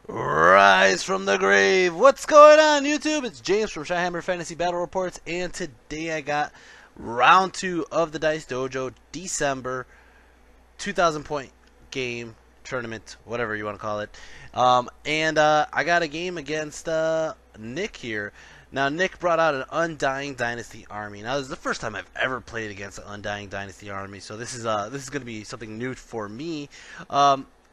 Rise from the grave. What's going on, YouTube? It's James from Shyhammer Fantasy Battle Reports, and today I got round 2 of the Dice Dojo December 2,000 point game tournament, whatever you want to call it. I got a game against Nick here. Now, Nick brought out an Undying Dynasty army. Now, this is the first time I've ever played against an Undying Dynasty army, so this is going to be something new for me.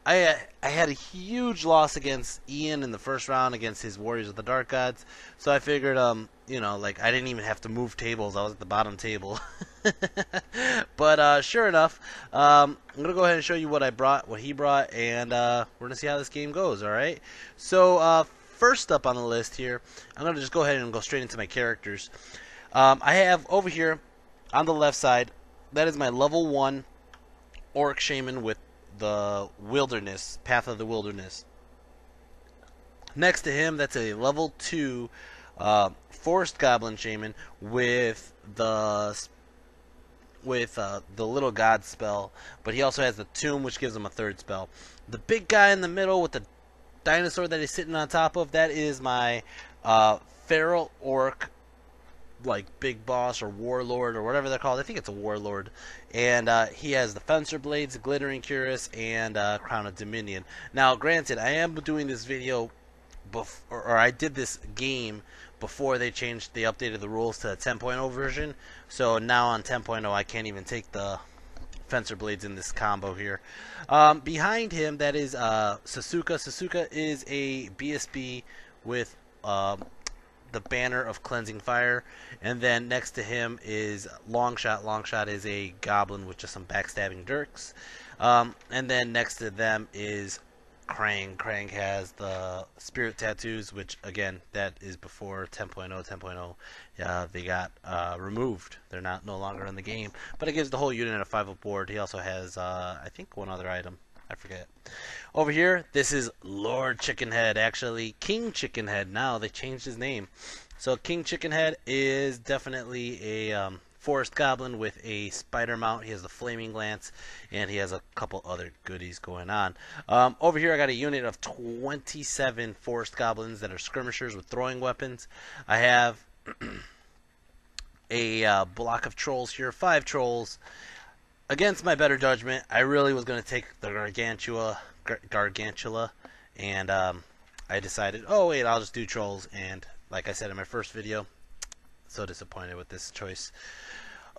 I had a huge loss against Ian in the first round against his Warriors of the Dark Gods, so I figured, like I didn't even have to move tables. I was at the bottom table. But sure enough, I'm gonna go ahead and show you what I brought, what he brought, and we're gonna see how this game goes. All right. So first up on the list here, I'm gonna just go ahead and go straight into my characters. I have over here on the left side, that is my level 1 Orc Shaman with the Wilderness, Path of the Wilderness. Next to him, that's a level 2 Forest Goblin Shaman with the Little God spell, but he also has the Tomb, which gives him a 3rd spell. The big guy in the middle with the dinosaur that he's sitting on top of, that is my Feral Orc, like big boss or warlord or whatever they're called. I think it's a warlord, and he has the Fencer Blades, Glittering Cuirass, and Crown of Dominion. Now, granted, I am doing this video or I did this game before they updated the rules to a 10.0 version. So now on 10.0, I can't even take the Fencer Blades in this combo here. Behind him, that is Sasuka. Sasuka is a BSB with the banner of Cleansing Fire, and then next to him is Longshot. Longshot is a goblin with just some backstabbing dirks, and then next to them is Krang. Krang has the spirit tattoos, which again, that is before 10.0. 10.0 they got removed. They're no longer in the game, but it gives the whole unit a 5 up board. He also has I think one other item, I forget. Over here, this is Lord Chickenhead, actually King Chickenhead. Now they changed his name. So King Chickenhead is definitely a Forest Goblin with a spider mount. He has the Flaming Lance, and he has a couple other goodies going on. Over here, I got a unit of 27 Forest Goblins that are skirmishers with throwing weapons. I have a block of trolls here, 5 trolls. Against my better judgment, I really was going to take the Gargantula, and I decided, oh wait, I'll just do trolls, and like I said in my first video, so disappointed with this choice.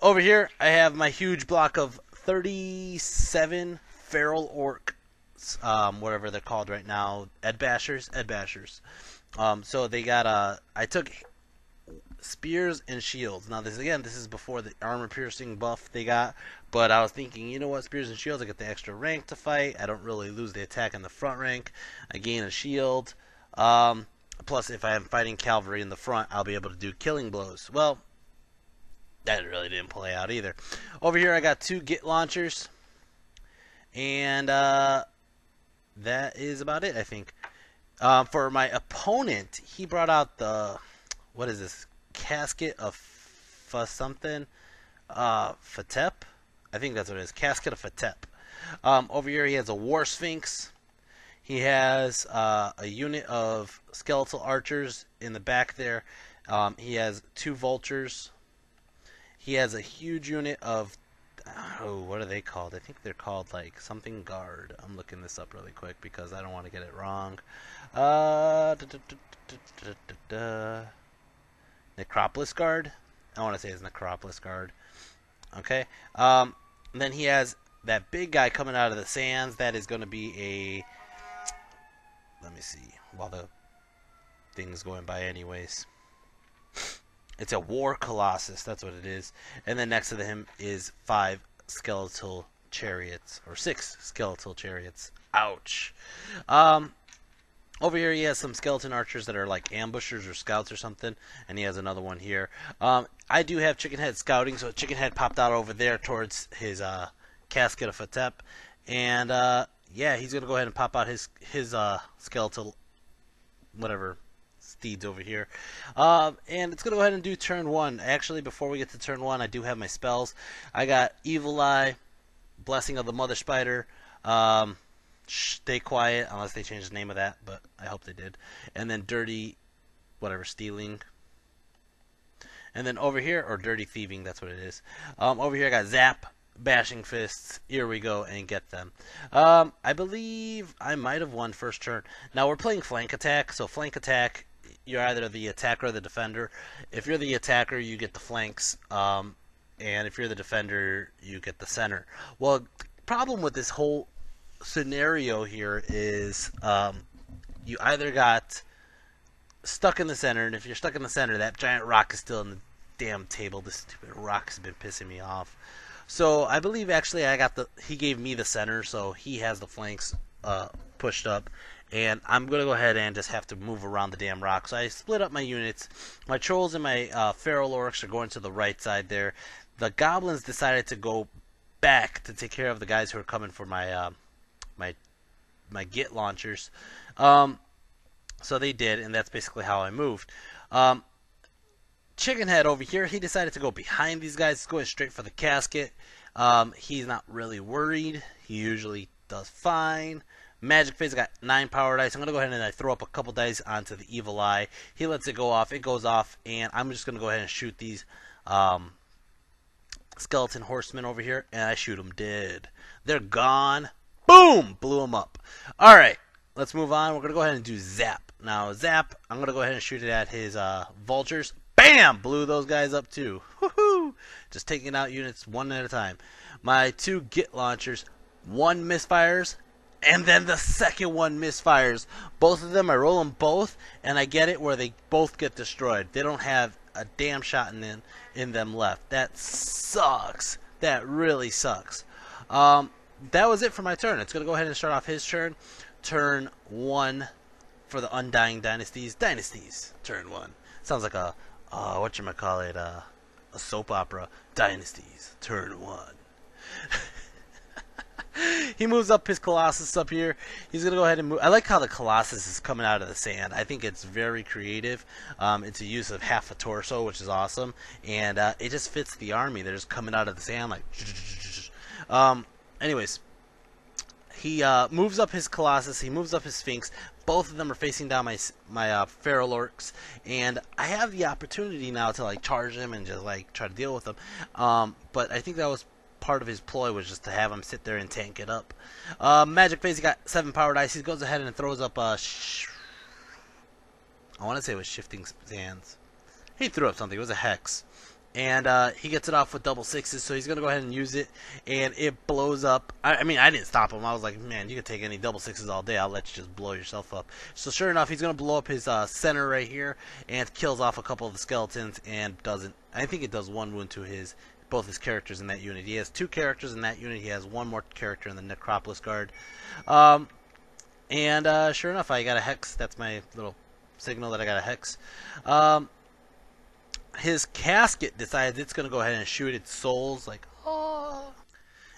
Over here, I have my huge block of 37 Feral Orcs, whatever they're called right now, Ed Bashers. So they got, I took spears and shields. Now this is before the armor piercing buff they got, but I was thinking, you know what, spears and shields, I get the extra rank to fight. I don't really lose the attack in the front rank. I gain a shield. Plus, if I am fighting cavalry in the front, I'll be able to do killing blows. Well, that really didn't play out either. Over here, I got 2 Git launchers, and that is about it, I think. For my opponent, he brought out the, what is this? Casket of something, Fatep. I think that's what it is. Casket of Fatep. Over here, he has a War Sphinx. He has a unit of skeletal archers in the back there. He has 2 vultures. He has a huge unit of, what are they called? I think they're called like something guard. I'm looking this up really quick because I don't want to get it wrong. Necropolis Guard. I want to say it's Necropolis Guard. Okay. Then he has that big guy coming out of the sands. That is going to be a, let me see, while the thing's going by anyways. It's a War Colossus. That's what it is. And then next to him is 5 skeletal chariots, or 6 skeletal chariots. Ouch. Over here he has some skeleton archers that are like ambushers or scouts or something, and he has another one here. I do have Chickenhead scouting, so Chickenhead popped out over there towards his Casket of Fatep, and yeah, he's gonna go ahead and pop out his skeletal whatever steeds over here, and it's gonna go ahead and do turn 1. Actually, before we get to turn 1, I do have my spells. I got Evil Eye, Blessing of the Mother Spider, stay quiet unless they change the name of that, but I hope they did. And then dirty, whatever, stealing. And then over here, or dirty thieving, that's what it is. Over here I got zap, bashing fists. Here we go and get them. I believe I might have won first turn. Now we're playing flank attack, so flank attack, you're either the attacker or the defender. If you're the attacker, you get the flanks, and if you're the defender, you get the center. Well, the problem with this whole scenario here is you either got stuck in the center, and if you're stuck in the center, that giant rock is still in the damn table. This stupid rock has been pissing me off. So I believe actually he gave me the center, so he has the flanks pushed up, and I'm gonna go ahead and just have to move around the damn rock. So I split up my units. My trolls and my feral orcs are going to the right side there. The goblins decided to go back to take care of the guys who are coming for my my git launchers. So they did, and that's basically how I moved. Chickenhead over here, he decided to go behind these guys. He's going straight for the casket. He's not really worried. He usually does fine. Magic Face got 9 power dice. I'm going to go ahead and I throw up a couple dice onto the Evil Eye. He lets it go off. It goes off, and I'm just going to go ahead and shoot these skeleton horsemen over here, and I shoot them dead. They're gone. Boom! Blew them up. Alright, let's move on. We're going to go ahead and do Zap. Now, Zap, I'm going to go ahead and shoot it at his vultures. Bam! Blew those guys up too. Woohoo! Just taking out units one at a time. My 2 git launchers, 1 misfires, and then the second one misfires. Both of them, I roll them both, and I get it where they both get destroyed. They don't have a damn shot in them left. That sucks. That really sucks. That was it for my turn. It's going to go ahead and start off his turn. Turn 1 for the Undying Dynasties. Dynasties, turn 1. Sounds like a, whatchamacallit, a soap opera. Dynasties, turn 1. He moves up his Colossus up here. He's going to go ahead and move. I like how the Colossus is coming out of the sand. I think it's very creative. It's a use of half a torso, which is awesome. And it just fits the army. They're just coming out of the sand like... anyways, he moves up his Colossus. He moves up his Sphinx. Both of them are facing down my feral orcs, and I have the opportunity now to like charge them and just like try to deal with them. But I think that was part of his ploy, was just to have him sit there and tank it up. Magic Face, he got 7 power dice. He goes ahead and throws up I want to say it was Shifting Sands. He threw up something. It was a hex. And he gets it off with double 6s, so he's going to go ahead and use it, and it blows up. I mean, I didn't stop him. I was like, man, you can take any double 6s all day. I'll let you just blow yourself up. So sure enough, he's going to blow up his center right here, and kills off a couple of the skeletons, and doesn't. I think it does 1 wound to both his characters in that unit. He has 2 characters in that unit. He has 1 more character in the Necropolis Guard. And sure enough, I got a hex. That's my little signal that I got a hex. His casket decides it's going to go ahead and shoot its souls, like, oh,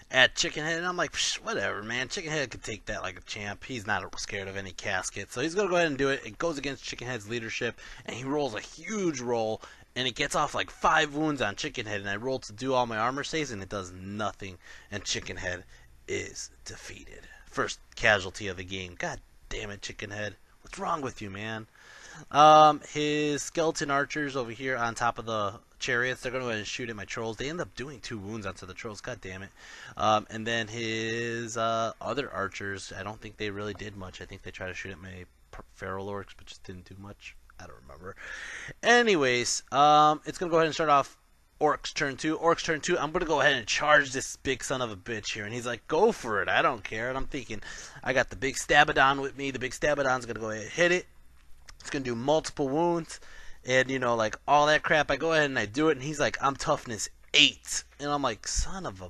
at Chickenhead. And I'm like, whatever, man. Chickenhead could take that like a champ. He's not scared of any casket. So he's going to go ahead and do it. It goes against Chickenhead's leadership, and he rolls a huge roll, and it gets off like 5 wounds on Chickenhead. And I roll to do all my armor saves, and it does nothing. And Chickenhead is defeated. First casualty of the game. God damn it, Chickenhead. What's wrong with you, man? His skeleton archers over here on top of the chariots, they're going to go ahead and shoot at my trolls. They end up doing 2 wounds onto the trolls. God damn it. And then his other archers, I don't think they really did much. I think they tried to shoot at my feral orcs, but just didn't do much. I don't remember. Anyways, it's going to go ahead and start off Orcs turn 2. Orcs turn 2. I'm going to go ahead and charge this big son of a bitch here. And he's like, go for it. I don't care. And I'm thinking, I got the big Stabadon with me. The big Stabadon's going to go ahead and hit it. It's going to do multiple wounds, and, you know, like, all that crap. I go ahead and I do it, and he's like, I'm toughness 8. And I'm like, son of a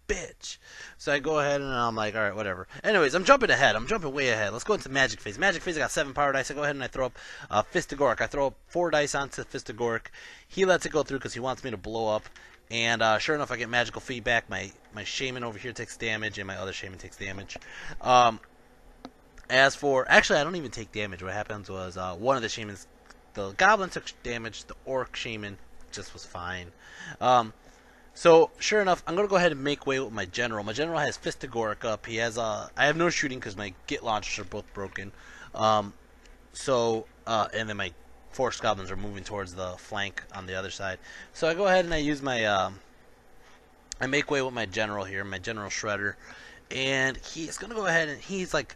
bitch. So I go ahead, and I'm like, alright, whatever. Anyways, I'm jumping ahead. I'm jumping way ahead. Let's go into Magic Face. Magic Face, I got 7 power dice. I go ahead and I throw up Fist of Gork. I throw up 4 dice onto Fist of Gork. He lets it go through because he wants me to blow up. And sure enough, I get magical feedback. My Shaman over here takes damage, and my other Shaman takes damage. As for, actually, I don't even take damage. What happens was one of the Shamans, the Goblin took damage. The Orc Shaman just was fine. So sure enough, I'm gonna go ahead and make way with my general. My general has Fist of Gork up. He has I have no shooting because my Git launchers are both broken. And then my Force Goblins are moving towards the flank on the other side. So I go ahead and I use my I make way with my general here, my General Shredder, and he's gonna go ahead and he's like,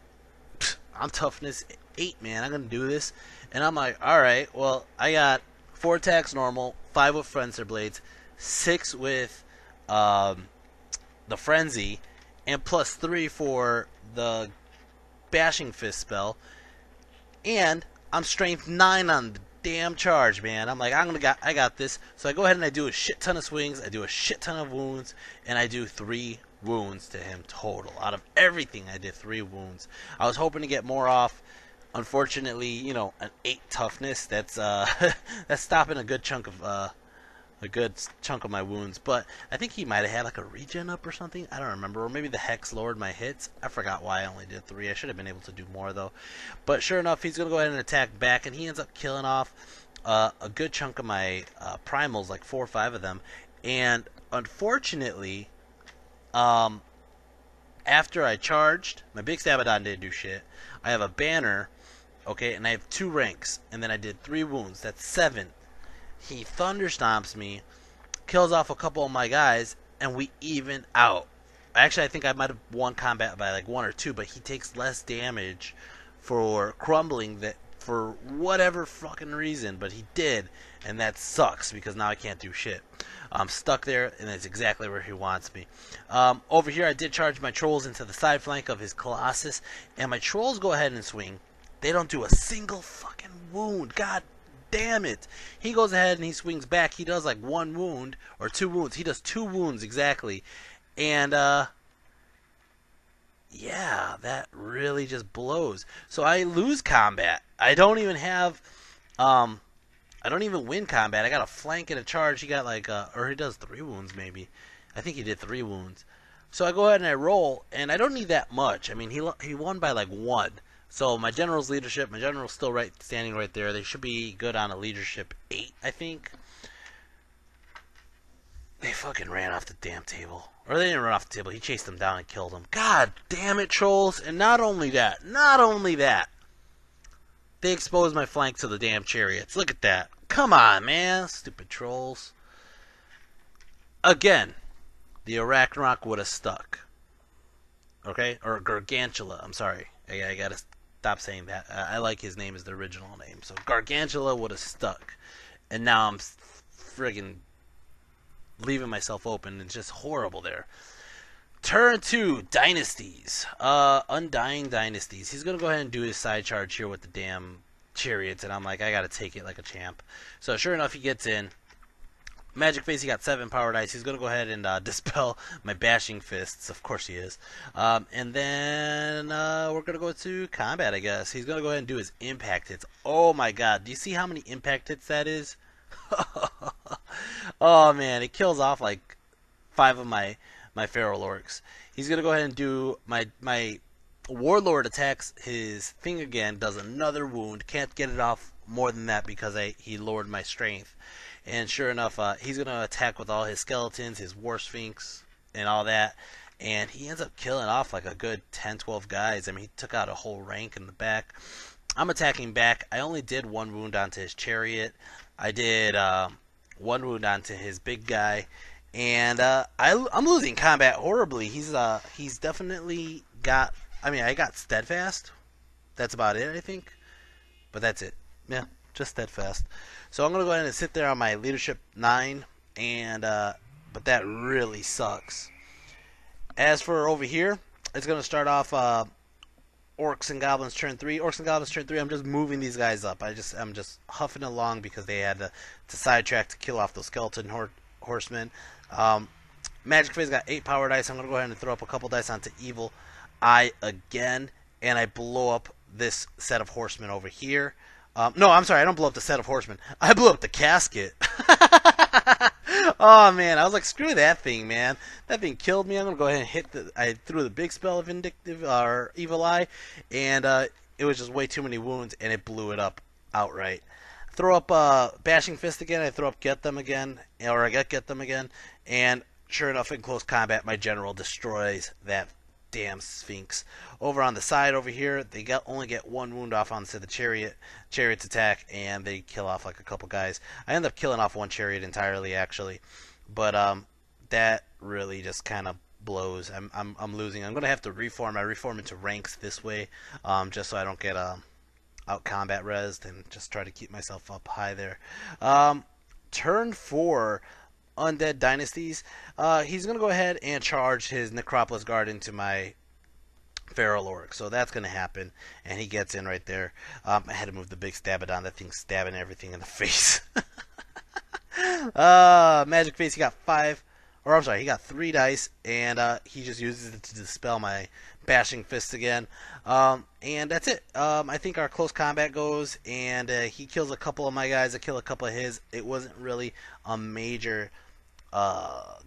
I'm toughness 8, man. I'm gonna do this, and I'm like, all right, well, I got 4 attacks normal, 5 with Frenzy Blades, 6 with the Frenzy, and plus 3 for the Bashing Fist spell, and I'm strength 9 on the damn charge, man. I'm like, I got this. So I go ahead and I do a shit ton of swings, I do a shit ton of wounds, and I do 3 wounds to him total. Out of everything, I did 3 wounds. I was hoping to get more off. Unfortunately, you know, an 8 toughness, that's that's stopping a good chunk of my wounds. But I think he might have had like a regen up or something. I don't remember. Or maybe the Hex lowered my hits. I forgot why I only did 3. I should have been able to do more though. But sure enough, he's going to go ahead and attack back, and he ends up killing off a good chunk of my primals, like 4 or 5 of them. And unfortunately, after I charged, my big Sabadon didn't do shit. I have a banner, okay, and I have 2 ranks, and then I did 3 wounds. That's 7. He thunderstomps me, kills off a couple of my guys, and we even out. Actually, I think I might have won combat by like 1 or 2, but he takes less damage for crumbling that for whatever fucking reason, but he did, and that sucks because now I can't do shit. I'm stuck there, and that's exactly where he wants me. Over here, I did charge my trolls into the side flank of his Colossus, and my trolls go ahead and swing. They don't do a single fucking wound. God damn it. He goes ahead and he swings back. He does like 1 wound or 2 wounds. He does 2 wounds exactly. And yeah, that really just blows. So I lose combat. I don't even have I don't even win combat. I got a flank and a charge. He got like or he does 3 wounds maybe. I think he did 3 wounds. So I go ahead and I roll, and I don't need that much. I mean, he won by like 1. So my general's leadership, my general's still standing right there. They should be good on a leadership 8, I think. They fucking ran off the damn table. Or they didn't run off the table. He chased them down and killed them. God damn it, trolls. And not only that, they exposed my flank to the damn chariots. Look at that. Come on, man. Stupid trolls. Again, the Arachnarok would have stuck. Okay? Or Gargantula. I'm sorry. I gotta stop saying that. I like his name as the original name. So Gargantula would have stuck. And now I'm friggin' leaving myself open. It's just horrible there. Turn 2, Dynasties. Undying Dynasties. He's going to go ahead and do his side charge here with the damn chariots. And I'm like, I got to take it like a champ. So sure enough, he gets in. Magic Face, he got 7 power dice. He's going to go ahead and dispel my bashing fists. Of course he is. And then we're going to go to combat, I guess. He's going to go ahead and do his impact hits. Oh my god. Do you see how many impact hits that is? Oh man, it kills off like 5 of my feral orcs. He's going to go ahead and do my warlord attacks his thing again, does another wound. Can't get it off more than that because he lowered my strength. And sure enough, he's going to attack with all his skeletons, his war sphinx, and all that. And he ends up killing off like a good 10, 12 guys. I mean, he took out a whole rank in the back. I'm attacking back. I only did 1 wound onto his chariot. I did 1 wound onto his big guy. And I'm losing combat horribly. He's definitely got... I mean, I got Steadfast. That's about it, I think. But that's it. Yeah, just Steadfast. So I'm going to go ahead and sit there on my leadership 9. And but that really sucks. As for over here, it's going to start off Orcs and Goblins turn 3. Orcs and Goblins turn 3. I'm just moving these guys up. I'm just huffing along because they had to sidetrack to kill off those skeleton horsemen. Magic Face got 8 power dice. I'm going to go ahead and throw up a couple dice onto Evil Eye again. And I blow up this set of horsemen over here. No, I'm sorry. I don't blow up the set of horsemen. I blew up the casket. Oh, man. I was like, screw that thing, man. That thing killed me. I'm going to go ahead and hit I threw the big spell of Vindictive, or Evil Eye. And it was just way too many wounds, and it blew it up outright. throw up Bashing Fist again. I throw up Get Them again, or I get Them again, and sure enough, in close combat, my general destroys that damn Sphinx. Over on the side over here, they only get one wound off onto the chariot's attack, and they kill off like a couple guys. I end up killing off one chariot entirely, actually, but that really just kind of blows. I'm losing. I'm gonna have to reform. I reform into ranks this way, just so I don't get out combat resed, and just try to keep myself up high there. Turn 4. Undead Dynasties. He's going to go ahead and charge his Necropolis Guard into my Feral Orc. So that's going to happen. And he gets in right there. I had to move the big Stabadon. That thing's stabbing everything in the face. Magic Face, he got 5. Or I'm sorry, he got 3 dice. And he just uses it to dispel my Bashing Fist again. And that's it. I think our close combat goes. And he kills a couple of my guys. I kill a couple of his. It wasn't really a major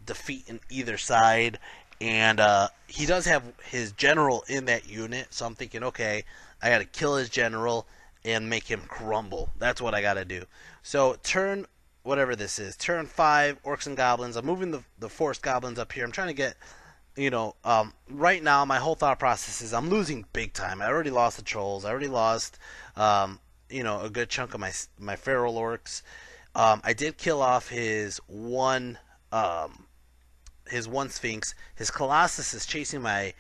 defeat in either side, and he does have his general in that unit, so I'm thinking, okay, I gotta kill his general and make him crumble. That's what I gotta do. So turn whatever this is, turn 5, Orcs and Goblins. I'm moving the Forest Goblins up here. I'm trying to get, right now my whole thought process is I'm losing big time. I already lost the Trolls. I already lost a good chunk of my Feral Orcs. I did kill off his one Sphinx. His Colossus is chasing my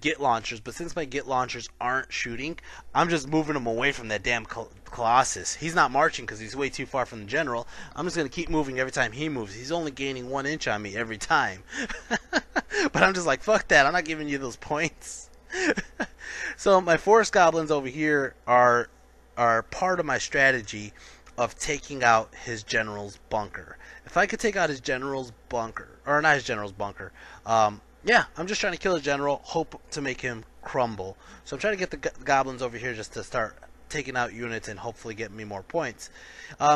Git launchers, but since my Git launchers aren't shooting, I'm just moving him away from that damn Colossus. He's not marching because he's way too far from the general. I'm just going to keep moving every time he moves. He's only gaining 1 inch on me every time. But I'm just like, fuck that. I'm not giving you those points. So my Forest Goblins over here are part of my strategy of taking out his general's bunker. If I could take out his general's bunker, or not his general's bunker, yeah, I'm just trying to kill his general, hope to make him crumble. So I'm trying to get the goblins over here just to start taking out units and hopefully get me more points.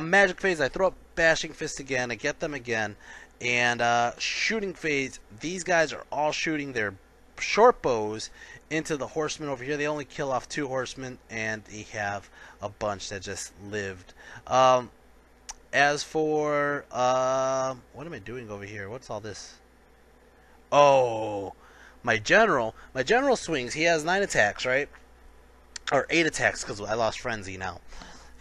Magic Phase, I throw up Bashing Fist again, I get them again, and Shooting Phase, these guys are all shooting their short bows into the horsemen over here. They only kill off 2 horsemen, and they have a bunch that just lived. As for what am I doing over here? What's all this? Oh, my general swings. He has 9 attacks, right? Or 8 attacks because I lost Frenzy now.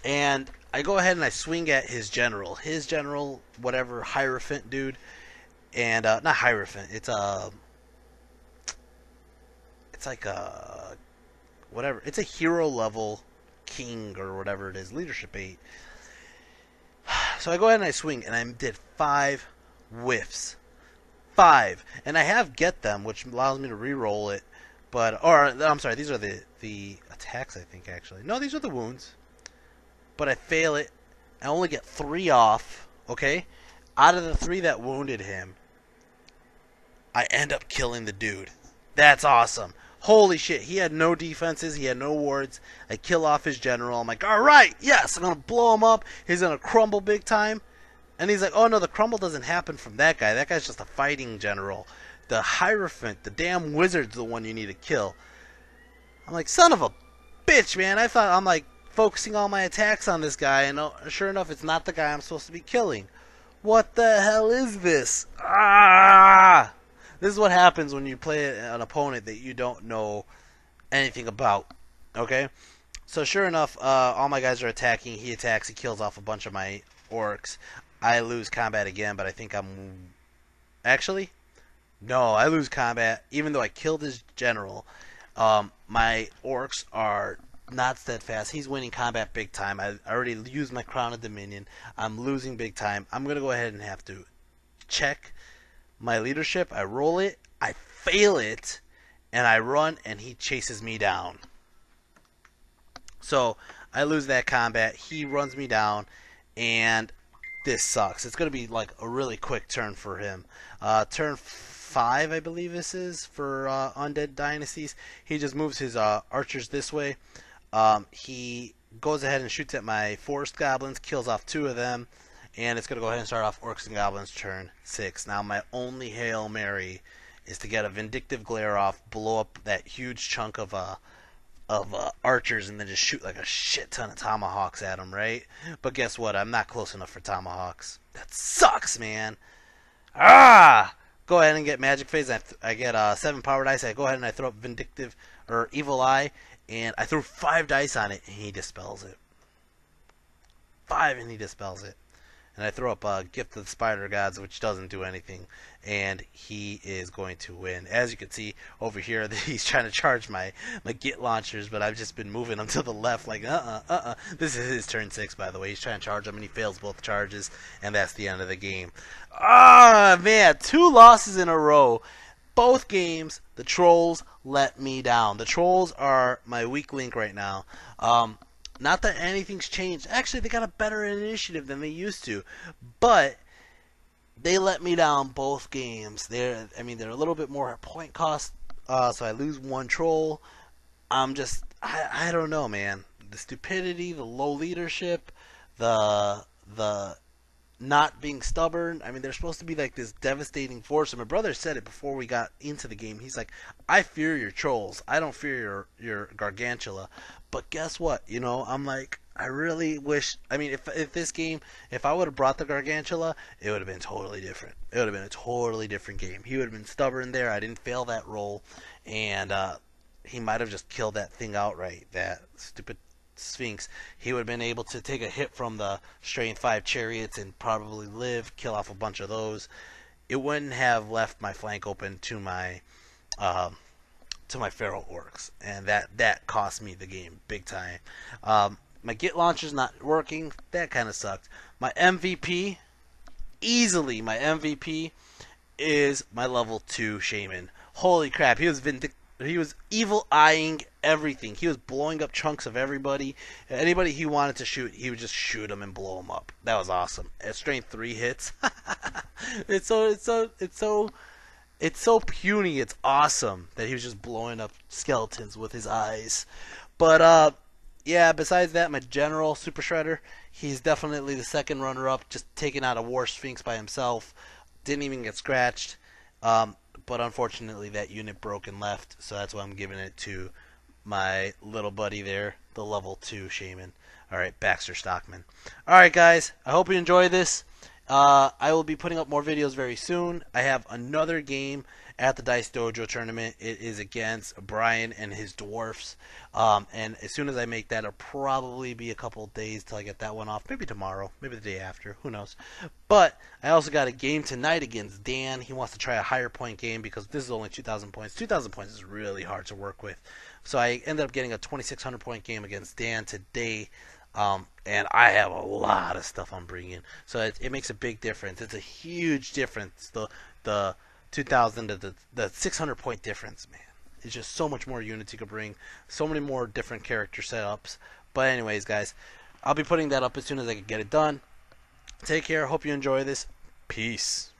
And I go ahead and I swing at his general. His general, whatever, Hierophant dude. And not Hierophant. It's like a whatever. It's a hero level king or whatever it is, leadership 8. So I go ahead and I swing, and I did 5 whiffs. 5, and I have Get Them, which allows me to re-roll it. But, or I'm sorry, these are the attacks, I think, actually. No, these are the wounds. But I fail it. I only get 3 off. Okay, out of the 3 that wounded him, I end up killing the dude. That's awesome. Holy shit, he had no defenses, he had no wards. I kill off his general. I'm like, alright, yes, I'm going to blow him up. He's going to crumble big time. And he's like, oh no, the crumble doesn't happen from that guy. That guy's just a fighting general. The Hierophant, the damn wizard's the one you need to kill. I'm like, son of a bitch, man. I thought I'm like focusing all my attacks on this guy, and sure enough, it's not the guy I'm supposed to be killing. What the hell is this? Ah! This is what happens when you play an opponent that you don't know anything about. Okay? So sure enough, all my guys are attacking. He attacks. He kills off a bunch of my orcs. I lose combat again, but I think I'm... Actually, no, I lose combat. Even though I killed his general, my orcs are not steadfast. He's winning combat big time. I already used my Crown of Dominion. I'm losing big time. I'm going to go ahead and have to check my leadership. I roll it, I fail it, and I run, and he chases me down. So I lose that combat. He runs me down, and this sucks. It's going to be like a really quick turn for him. Turn 5, I believe this is, for Undead Dynasties. He just moves his archers this way. He goes ahead and shoots at my Forest Goblins, kills off 2 of them. And it's going to go ahead and start off Orcs and Goblins turn 6. Now my only Hail Mary is to get a Vindictive Glare off, blow up that huge chunk of archers and then just shoot like a shit ton of tomahawks at them, right? But guess what? I'm not close enough for tomahawks. That sucks, man. Ah! Go ahead and get magic phase. I get 7 power dice. I go ahead and I throw up vindictive or evil eye, and I threw 5 dice on it, and he dispels it. 5, and he dispels it. And I throw up a Gift of the Spider Gods, which doesn't do anything, and he is going to win. As you can see over here, he's trying to charge my Git launchers, but I've just been moving them to the left, like This is his turn 6, by the way. He's trying to charge them, and he fails both charges, and that's the end of the game. Ah, man, 2 losses in a row. Both games, the trolls let me down. The trolls are my weak link right now. Not that anything's changed. Actually, they got a better initiative than they used to. But they let me down both games. They're a little bit more point cost, so I lose 1 troll. I don't know, man. The stupidity, the low leadership, the not being stubborn. I mean, they're supposed to be like this devastating force. And my brother said it before we got into the game. He's like, I fear your trolls. I don't fear your gargantula. But guess what? You know, I'm like, I really wish. I mean, if this game, if I would have brought the gargantula, it would have been totally different. It would have been a totally different game. He would have been stubborn there. I didn't fail that roll, and he might have just killed that thing outright. That stupid Sphinx. He would have been able to take a hit from the Strength 5 chariots and probably live, kill off a bunch of those. It wouldn't have left my flank open to my feral orcs, and that cost me the game big time. My Git launcher's not working. That kind of sucked. My MVP, easily my MVP, is my level 2 shaman. Holy crap, he was evil eyeing everything. He was blowing up chunks of everybody. Anybody he wanted to shoot, he would just shoot them and blow them up. That was awesome. At strength 3 hits. It's so puny. It's awesome that he was just blowing up skeletons with his eyes. But yeah, besides that, my general Super Shredder, he's definitely the second runner-up, just taking out a War Sphinx by himself. Didn't even get scratched. But unfortunately, that unit broke and left, so that's why I'm giving it to my little buddy there, the level 2 shaman. Alright, Baxter Stockman. Alright, guys, I hope you enjoy this. I will be putting up more videos very soon. I have another game at the Dice Dojo tournament. It is against Brian and his dwarfs. And as soon as I make that, it'll probably be a couple of days till I get that one off. Maybe tomorrow, maybe the day after, who knows. But I also got a game tonight against Dan. He wants to try a higher point game because this is only 2,000 points. 2,000 points is really hard to work with. So I ended up getting a 2,600 point game against Dan today. And I have a lot of stuff I'm bringing, so it makes a big difference. It's a huge difference. The 2,000 to the 600 point difference, man. It's just so much more units you could bring, so many more different character setups. But anyways, guys, I'll be putting that up as soon as I can get it done. Take care. Hope you enjoy this. Peace.